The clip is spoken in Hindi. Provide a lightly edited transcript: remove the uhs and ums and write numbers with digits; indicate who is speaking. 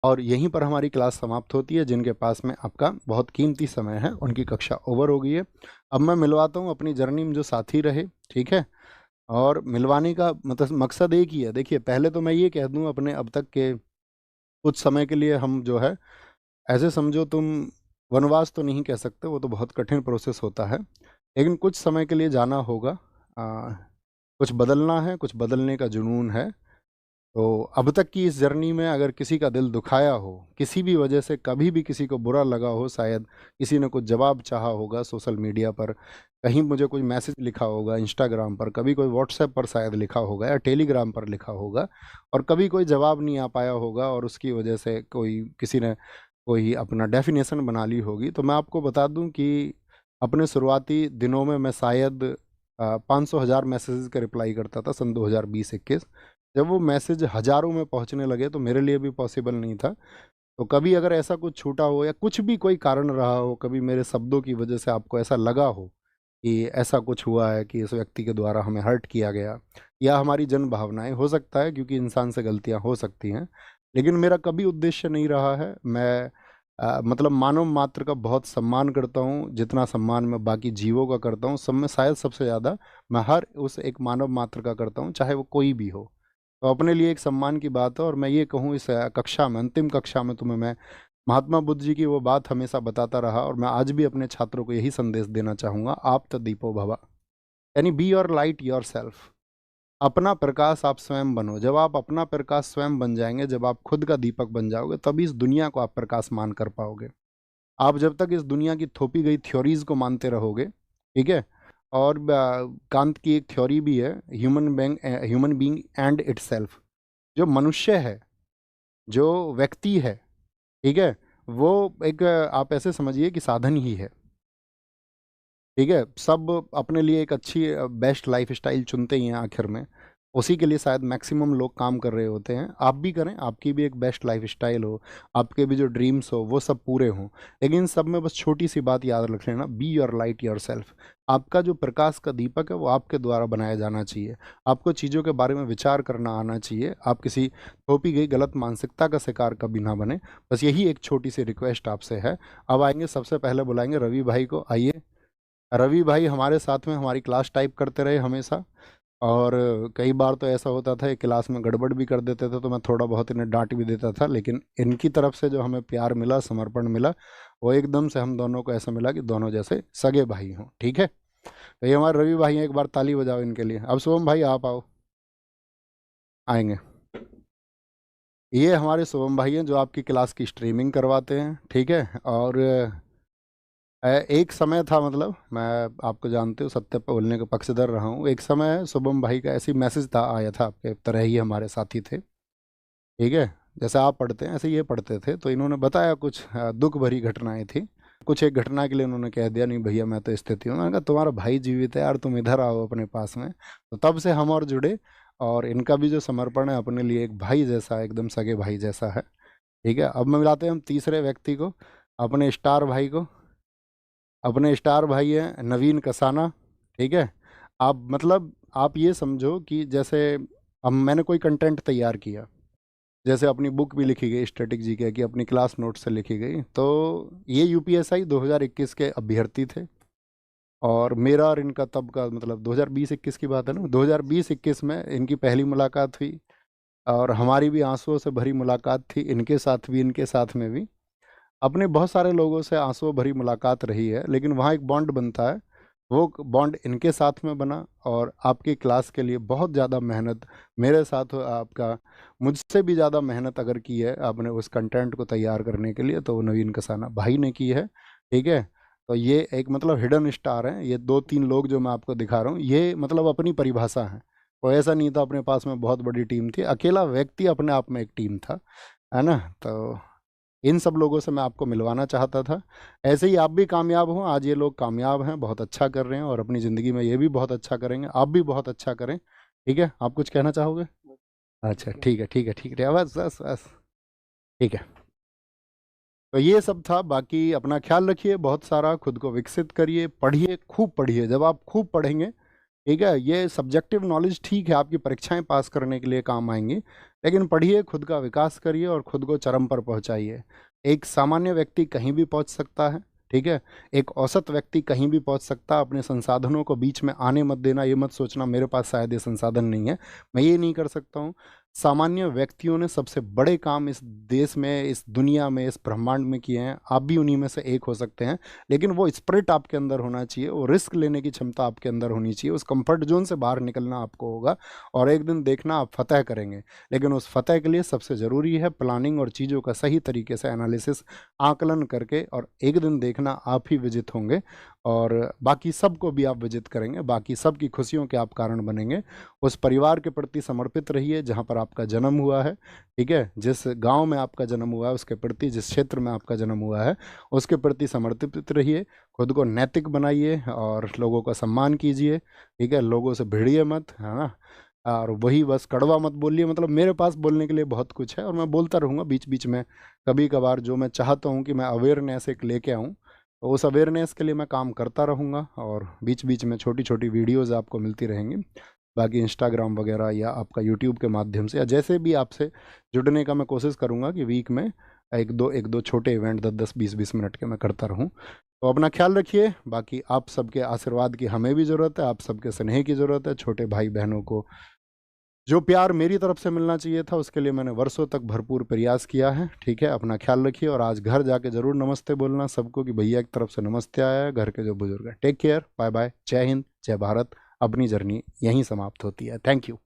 Speaker 1: और यहीं पर हमारी क्लास समाप्त होती है। जिनके पास में आपका बहुत कीमती समय है उनकी कक्षा ओवर हो गई है। अब मैं मिलवाता हूँ अपनी जर्नी में जो साथी रहे, ठीक है। और मिलवाने का मतलब मकसद एक ही है। देखिए, पहले तो मैं ये कह दूँ अपने अब तक के कुछ समय के लिए हम जो है, ऐसे समझो तुम, वनवास तो नहीं कह सकते, वो तो बहुत कठिन प्रोसेस होता है, लेकिन कुछ समय के लिए जाना होगा। आ, कुछ बदलना है, कुछ बदलने का जुनून है। तो अब तक की इस जर्नी में अगर किसी का दिल दुखाया हो, किसी भी वजह से कभी भी किसी को बुरा लगा हो, शायद किसी ने कुछ जवाब चाहा होगा सोशल मीडिया पर, कहीं मुझे कोई मैसेज लिखा होगा इंस्टाग्राम पर, कभी कोई व्हाट्सएप पर शायद लिखा होगा या टेलीग्राम पर लिखा होगा, और कभी कोई जवाब नहीं आ पाया होगा और उसकी वजह से कोई किसी ने कोई अपना डेफिनेशन बना ली होगी, तो मैं आपको बता दूं कि अपने शुरुआती दिनों में मैं शायद 500,000 मैसेजेस का रिप्लाई करता था सन 2020-21। जब वो मैसेज हजारों में पहुंचने लगे तो मेरे लिए भी पॉसिबल नहीं था। तो कभी अगर ऐसा कुछ छूटा हो या कुछ भी कोई कारण रहा हो, कभी मेरे शब्दों की वजह से आपको ऐसा लगा हो कि ऐसा कुछ हुआ है कि इस व्यक्ति के द्वारा हमें हर्ट किया गया, या हमारी जन भावनाएं, हो सकता है क्योंकि इंसान से गलतियां हो सकती हैं, लेकिन मेरा कभी उद्देश्य नहीं रहा है। मैं मतलब मानव मात्र का बहुत सम्मान करता हूँ, जितना सम्मान मैं बाकी जीवों का करता हूँ सब में शायद सबसे ज़्यादा मैं हर उस एक मानव मात्र का करता हूँ, चाहे वो कोई भी हो। तो अपने लिए एक सम्मान की बात है। और मैं ये कहूँ, इस कक्षा में, अंतिम कक्षा में तुम्हें मैं महात्मा बुद्ध जी की वो बात हमेशा बताता रहा, और मैं आज भी अपने छात्रों को यही संदेश देना चाहूँगा, आप तो दीपो भवा, यानी be your light your self. अपना प्रकाश आप स्वयं बनो। जब आप अपना प्रकाश स्वयं बन जाएंगे, जब आप खुद का दीपक बन जाओगे, तभी इस दुनिया को आप प्रकाश मान कर पाओगे। आप जब तक इस दुनिया की थोपी गई थ्योरीज को मानते रहोगे, ठीक है। और कांत की एक थ्योरी भी है, ह्यूमन बीइंग एंड इटसेल्फ। जो मनुष्य है, जो व्यक्ति है, ठीक है, वो एक आप ऐसे समझिए कि साधन ही है, ठीक है। सब अपने लिए एक अच्छी बेस्ट लाइफ स्टाइल चुनते ही हैं आखिर में, उसी के लिए शायद मैक्सिमम लोग काम कर रहे होते हैं। आप भी करें, आपकी भी एक बेस्ट लाइफ स्टाइल हो, आपके भी जो ड्रीम्स हो वो सब पूरे हों, लेकिन सब में बस छोटी सी बात याद रख लेना, be your light your self. आपका जो प्रकाश का दीपक है वो आपके द्वारा बनाया जाना चाहिए। आपको चीज़ों के बारे में विचार करना आना चाहिए। आप किसी थोपी गई गलत मानसिकता का शिकार कभी ना बने। बस यही एक छोटी सी रिक्वेस्ट आपसे है। अब आएंगे, सबसे पहले बुलाएंगे रवि भाई को। आइए। रवि भाई हमारे साथ में हमारी क्लास टाइप करते रहे हमेशा, और कई बार तो ऐसा होता था ये क्लास में गड़बड़ भी कर देते थे, तो मैं थोड़ा बहुत इन्हें डांट भी देता था, लेकिन इनकी तरफ से जो हमें प्यार मिला, समर्पण मिला, वो एकदम से हम दोनों को ऐसा मिला कि दोनों जैसे सगे भाई हों, ठीक है। तो ये हमारे रवि भाई हैं, एक बार ताली बजाओ इनके लिए। अब शुभम भाई आप आओ। आएंगे। ये हमारे शुभम भाई हैं जो आपकी क्लास की स्ट्रीमिंग करवाते हैं, ठीक है। और एक समय था, मतलब मैं आपको जानते हो, सत्य पर बोलने का पक्षधर रहा हूँ। एक समय शुभम भाई का ऐसी मैसेज था, आया था, आपके तरह ही हमारे साथी थे, ठीक है। जैसे आप पढ़ते हैं ऐसे ये पढ़ते थे, तो इन्होंने बताया कुछ दुख भरी घटनाएं थी। कुछ एक घटना के लिए उन्होंने कह दिया, नहीं भैया मैं तो स्थिति हूँ। मैंने कहा तुम्हारा भाई जीवित है यार, तुम इधर आओ अपने पास में। तो तब से हम और जुड़े, और इनका भी जो समर्पण है अपने लिए एक भाई जैसा है, एकदम सगे भाई जैसा है, ठीक है। अब मैं मिलाते हैं हम तीसरे व्यक्ति को, अपने स्टार भाई को। अपने स्टार भाई हैं नवीन कसाना, ठीक है। आप मतलब आप ये समझो कि जैसे अब मैंने कोई कंटेंट तैयार किया, जैसे अपनी बुक भी लिखी गई स्ट्रेटेजी के, कि अपनी क्लास नोट से लिखी गई, तो ये यूपीएसआई 2021 के अभ्यर्थी थे। और मेरा और इनका तब का मतलब 2020-21 की बात है ना, 2020-21 में इनकी पहली मुलाकात हुई, और हमारी भी आंसुओं से भरी मुलाकात थी, इनके साथ भी इनके साथ में भी। अपने बहुत सारे लोगों से आंसुओं भरी मुलाकात रही है, लेकिन वहाँ एक बॉन्ड बनता है। वो बॉन्ड इनके साथ में बना, और आपकी क्लास के लिए बहुत ज़्यादा मेहनत मेरे साथ आपका, मुझसे भी ज़्यादा मेहनत अगर की है आपने उस कंटेंट को तैयार करने के लिए, तो वो नवीन कसाना भाई ने की है, ठीक है। तो ये एक मतलब हिडन स्टार हैं, ये दो तीन लोग जो मैं आपको दिखा रहा हूँ, ये मतलब अपनी परिभाषा है। वो ऐसा नहीं था अपने पास में बहुत बड़ी टीम थी, अकेला व्यक्ति अपने आप में एक टीम था, है ना। तो इन सब लोगों से मैं आपको मिलवाना चाहता था। ऐसे ही आप भी कामयाब हों। आज ये लोग कामयाब हैं, बहुत अच्छा कर रहे हैं, और अपनी ज़िंदगी में ये भी बहुत अच्छा करेंगे, आप भी बहुत अच्छा करें, ठीक है। आप कुछ कहना चाहोगे? अच्छा, ठीक है, ठीक है, ठीक है, बस बस बस, ठीक है। तो ये सब था। बाकी अपना ख्याल रखिए, बहुत सारा खुद को विकसित करिए, पढ़िए, खूब पढ़िए। जब आप खूब पढ़ेंगे ठीक है, ये सब्जेक्टिव नॉलेज ठीक है, आपकी परीक्षाएं पास करने के लिए काम आएंगी, लेकिन पढ़िए, खुद का विकास करिए और खुद को चरम पर पहुंचाइए। एक सामान्य व्यक्ति कहीं भी पहुंच सकता है, ठीक है, एक औसत व्यक्ति कहीं भी पहुंच सकता है। अपने संसाधनों को बीच में आने मत देना, ये मत सोचना मेरे पास शायद ये संसाधन नहीं है, मैं ये नहीं कर सकता हूँ। सामान्य व्यक्तियों ने सबसे बड़े काम इस देश में, इस दुनिया में, इस ब्रह्मांड में किए हैं, आप भी उन्हीं में से एक हो सकते हैं। लेकिन वो स्पिरिट आपके अंदर होना चाहिए, वो रिस्क लेने की क्षमता आपके अंदर होनी चाहिए, उस कंफर्ट जोन से बाहर निकलना आपको होगा, और एक दिन देखना आप फतह करेंगे। लेकिन उस फतह के लिए सबसे ज़रूरी है प्लानिंग और चीज़ों का सही तरीके से एनालिसिस, आकलन करके, और एक दिन देखना आप ही विजित होंगे, और बाकी सबको भी आप विजित करेंगे, बाकी सबकी खुशियों के आप कारण बनेंगे। उस परिवार के प्रति समर्पित रहिए जहाँ पर आपका जन्म हुआ है, ठीक है, जिस गांव में आपका जन्म हुआ है उसके प्रति, जिस क्षेत्र में आपका जन्म हुआ है उसके प्रति समर्पित रहिए। खुद को नैतिक बनाइए और लोगों का सम्मान कीजिए, ठीक है, लोगों से भिड़िए मत, है ना। और वही बस कड़वा मत बोलिए, मतलब मेरे पास बोलने के लिए बहुत कुछ है और मैं बोलता रहूँगा बीच बीच में। कभी कभार जो मैं चाहता हूँ कि मैं अवेयरनेस एक लेके आऊँ, तो उस अवेयरनेस के लिए मैं काम करता रहूँगा, और बीच बीच में छोटी छोटी वीडियोज़ आपको मिलती रहेंगी। बाकी इंस्टाग्राम वगैरह या आपका यूट्यूब के माध्यम से या जैसे भी आपसे जुड़ने का मैं कोशिश करूँगा कि वीक में एक दो छोटे इवेंट 10-10 20-20 मिनट के मैं करता रहूँ। तो अपना ख्याल रखिए। बाकी आप सबके आशीर्वाद की हमें भी ज़रूरत है, आप सबके स्नेह की ज़रूरत है। छोटे भाई बहनों को जो प्यार मेरी तरफ से मिलना चाहिए था उसके लिए मैंने वर्षों तक भरपूर प्रयास किया है, ठीक है। अपना ख्याल रखिए, और आज घर जाके ज़रूर नमस्ते बोलना सबको कि भैया की तरफ से नमस्ते आया है, घर के जो बुजुर्ग हैं। टेक केयर, बाय बाय, जय हिंद, जय भारत। अपनी जर्नी यहीं समाप्त होती है। Thank you.